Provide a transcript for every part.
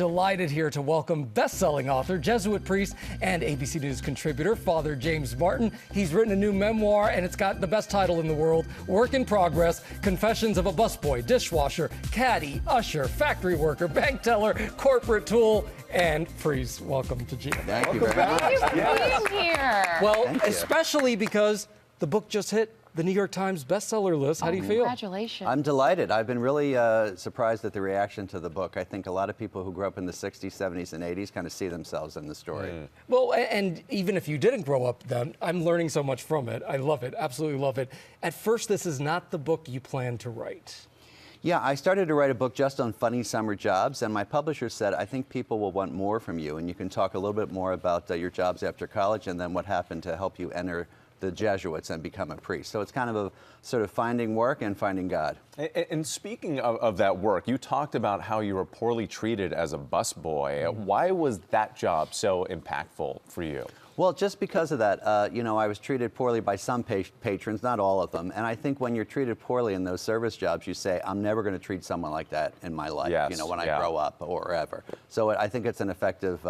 Delighted here to welcome best-selling author, Jesuit priest, and ABC News contributor, Father James Martin. He's written a new memoir, and it's got the best title in the world, Work in Progress, Confessions of a Busboy, Dishwasher, Caddy, Usher, Factory Worker, Bank Teller, Corporate Tool, and Priest. Welcome to GMA. Thank you very much. Thank you for being here. Well, especially because the book just hit the New York Times bestseller list. How do you feel? Congratulations. I'm delighted. I've been really surprised at the reaction to the book. I think a lot of people who grew up in the 60s, 70s, and 80s kind of see themselves in the story. Well, and even if you didn't grow up then, I'm learning so much from it. I love it, absolutely love it. At first, this is not the book you planned to write. Yeah, I started to write a book just on funny summer jobs, and my publisher said, I think people will want more from you, and you can talk a little bit more about your jobs after college and then what happened to help you enter the Jesuits and become a priest. So it's kind of a sort of finding work and finding God. And speaking of that work, you talked about how you were poorly treated as a busboy. Why was that job so impactful for you? Well, just because of that, you know, I was treated poorly by some patrons, not all of them. And I think when you're treated poorly in those service jobs, you say, I'm never going to treat someone like that in my life, you know, when I grow up or ever. So I think it's an effective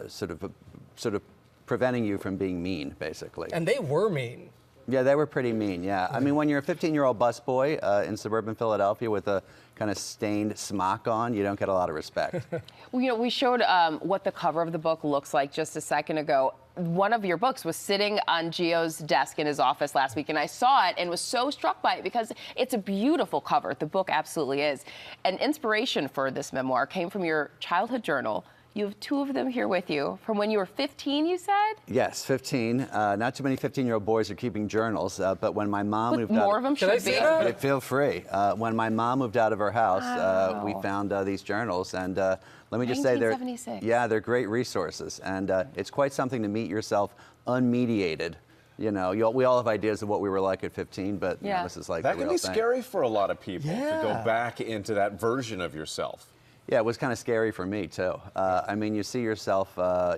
sort of preventing you from being mean, basically. And they were mean. Yeah, they were pretty mean, yeah. I mean, when you're a 15-year-old busboy in suburban Philadelphia with a kind of stained smock on, you don't get a lot of respect. Well, you know, we showed what the cover of the book looks like just a second ago. One of your books was sitting on Gio's desk in his office last week, and I saw it and was so struck by it because it's a beautiful cover. The book absolutely is. An inspiration for this memoir came from your childhood journal. You have two of them here with you. From when you were 15, you said? Yes, 15. Not too many 15-year-old boys are keeping journals, but when my mom moved out... More of them should be. Feel free. When my mom moved out of her house, we found these journals, and let me just say they're great resources, and it's quite something to meet yourself unmediated. You know, we all have ideas of what we were like at 15, but you know, this is like that the real can be thing. scary for a lot of people to go back into that version of yourself. Yeah, it was kind of scary for me, too. I mean, you see yourself,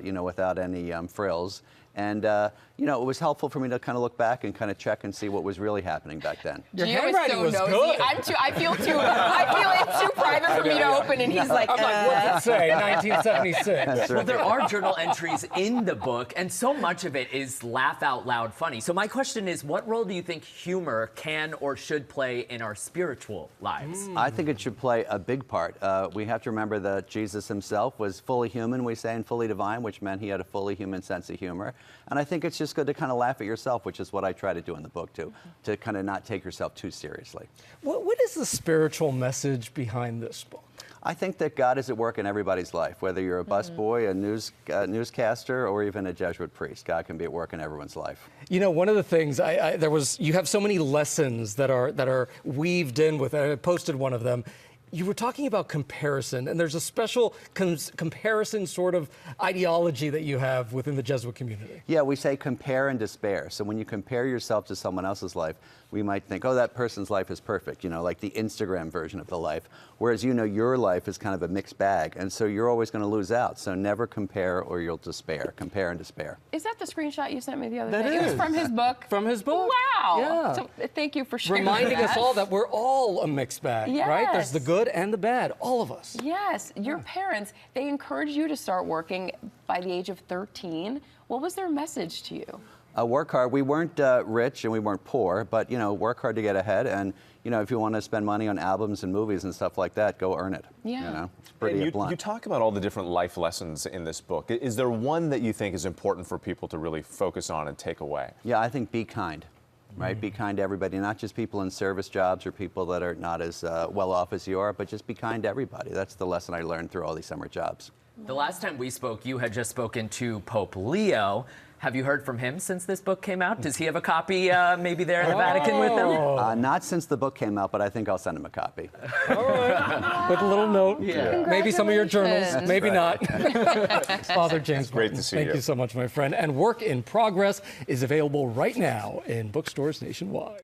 you know, without any frills. And, you know, it was helpful for me to kind of look back and kind of check and see what was really happening back then. Your handwriting was nosy. good. I feel it's too private for me to open, and he's like, I'm like, what's it say, 1976? Well, there are journal entries in the book, and so much of it is laugh out loud funny. So my question is, what role do you think humor can or should play in our spiritual lives? I think it should play a big part. We have to remember that Jesus himself was fully human, we say, and fully divine, which meant he had a fully human sense of humor. And I think it's just good to kind of laugh at yourself, which is what I try to do in the book, too, to kind of not take yourself too seriously. What is the spiritual message behind this book? I think that God is at work in everybody's life, whether you're a busboy, a newscaster, or even a Jesuit priest. God can be at work in everyone's life. You know, one of the things you have so many lessons that are weaved in with. I posted one of them. You were talking about comparison, and there's a special comparison sort of ideology that you have within the Jesuit community. Yeah, we say compare and despair. So when you compare yourself to someone else's life, we might think, oh, that person's life is perfect, you know, like the Instagram version of the life. Whereas, you know, your life is kind of a mixed bag, and so you're always going to lose out. So never compare or you'll despair. Compare and despair. Is that the screenshot you sent me the other day? It was from his book? From his book. Wow. Yeah. So, thank you for sharing Reminding that. us all that we're all a mixed bag, right? There's the good and the bad, all of us. Yes. Your parents, they encouraged you to start working by the age of 13. What was their message to you? Work hard. We weren't rich and we weren't poor, but, you know, work hard to get ahead. And, you know, if you want to spend money on albums and movies and stuff like that, go earn it. Yeah. You know, it's pretty blunt. You talk about all the different life lessons in this book. Is there one that you think is important for people to really focus on and take away? Yeah, I think be kind. Right? Be kind to everybody, not just people in service jobs or people that are not as well off as you are, but just be kind to everybody. That's the lesson I learned through all these summer jobs. The last time we spoke, you had just spoken to Pope Leo. Have you heard from him since this book came out? Does he have a copy maybe there in the Vatican with him? Not since the book came out, but I think I'll send him a copy. All right. With a little note. Yeah. Maybe some of your journals, maybe not. Father James Martin, great to see you. Thank you so much, my friend. And Work in Progress is available right now in bookstores nationwide.